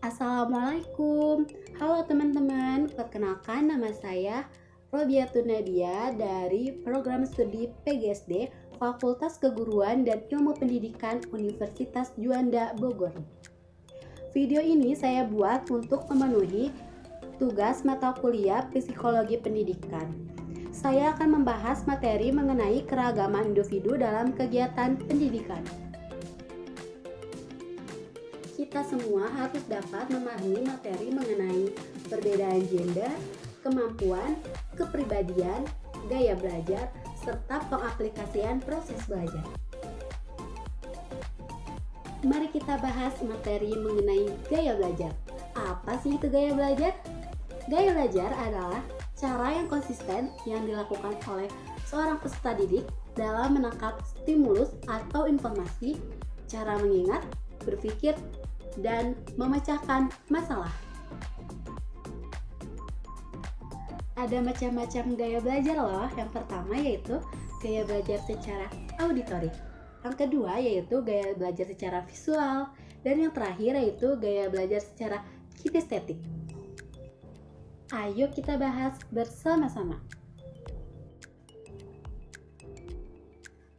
Assalamualaikum. Halo teman-teman, perkenalkan nama saya Robiatun Nadia dari Program Studi PGSD Fakultas Keguruan dan Ilmu Pendidikan Universitas Juanda Bogor. Video ini saya buat untuk memenuhi tugas mata kuliah Psikologi Pendidikan. Saya akan membahas materi mengenai keragaman individu dalam kegiatan pendidikan. Kita semua harus dapat memahami materi mengenai perbedaan gender, kemampuan, kepribadian, gaya belajar, serta pengaplikasian proses belajar. Mari kita bahas materi mengenai gaya belajar. Apa sih itu gaya belajar? Gaya belajar adalah cara yang konsisten yang dilakukan oleh seorang peserta didik dalam menangkap stimulus atau informasi, cara mengingat, berpikir, dan memecahkan masalah. Ada macam-macam gaya belajar loh. Yang pertama yaitu gaya belajar secara auditori. Yang kedua yaitu gaya belajar secara visual. Dan yang terakhir yaitu gaya belajar secara kinestetik. Ayo kita bahas bersama-sama.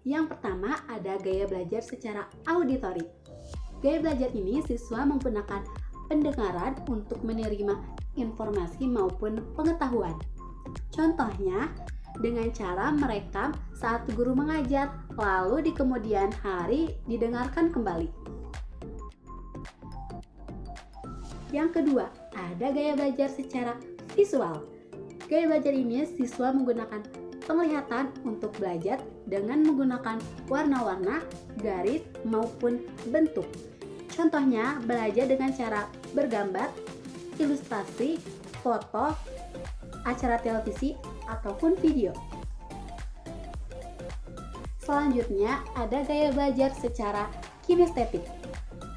Yang pertama ada gaya belajar secara auditori. Gaya belajar ini siswa menggunakan pendengaran untuk menerima informasi maupun pengetahuan. Contohnya, dengan cara merekam saat guru mengajar, lalu di kemudian hari didengarkan kembali. Yang kedua, ada gaya belajar secara visual. Gaya belajar ini siswa menggunakan penglihatan untuk belajar dengan menggunakan warna-warna, garis, maupun bentuk. Contohnya, belajar dengan cara bergambar, ilustrasi, foto, acara televisi, ataupun video. Selanjutnya, ada gaya belajar secara kinestetik.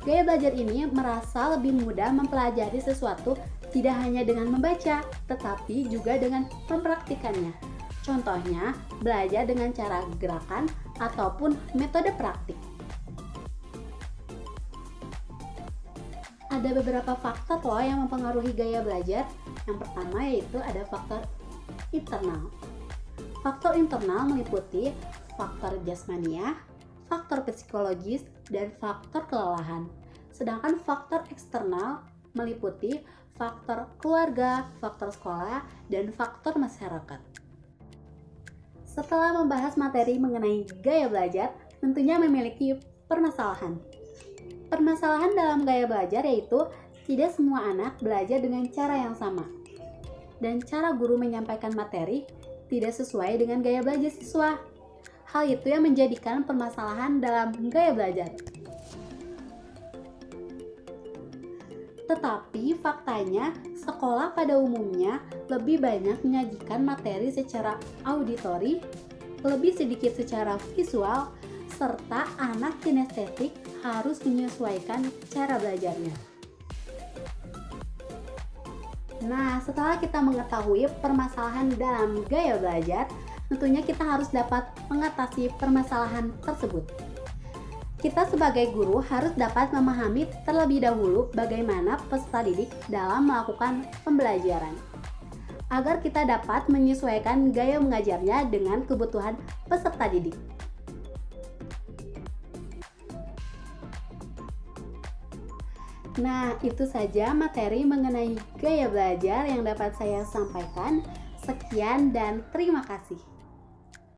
Gaya belajar ini merasa lebih mudah mempelajari sesuatu tidak hanya dengan membaca, tetapi juga dengan mempraktikannya. Contohnya, belajar dengan cara gerakan ataupun metode praktik. Ada beberapa faktor loh yang mempengaruhi gaya belajar. Yang pertama yaitu ada faktor internal. Faktor internal meliputi faktor jasmania, faktor psikologis, dan faktor kelelahan. Sedangkan faktor eksternal meliputi faktor keluarga, faktor sekolah, dan faktor masyarakat. Setelah membahas materi mengenai gaya belajar, tentunya memiliki permasalahan. Permasalahan dalam gaya belajar yaitu tidak semua anak belajar dengan cara yang sama. Dan cara guru menyampaikan materi tidak sesuai dengan gaya belajar siswa. Hal itu yang menjadikan permasalahan dalam gaya belajar. Tetapi faktanya, sekolah pada umumnya lebih banyak menyajikan materi secara auditori, lebih sedikit secara visual, serta anak kinestetik harus menyesuaikan cara belajarnya. Nah, setelah kita mengetahui permasalahan dalam gaya belajar, tentunya kita harus dapat mengatasi permasalahan tersebut. Kita sebagai guru harus dapat memahami terlebih dahulu bagaimana peserta didik dalam melakukan pembelajaran, agar kita dapat menyesuaikan gaya mengajarnya dengan kebutuhan peserta didik. Nah, itu saja materi mengenai gaya belajar yang dapat saya sampaikan. Sekian dan terima kasih.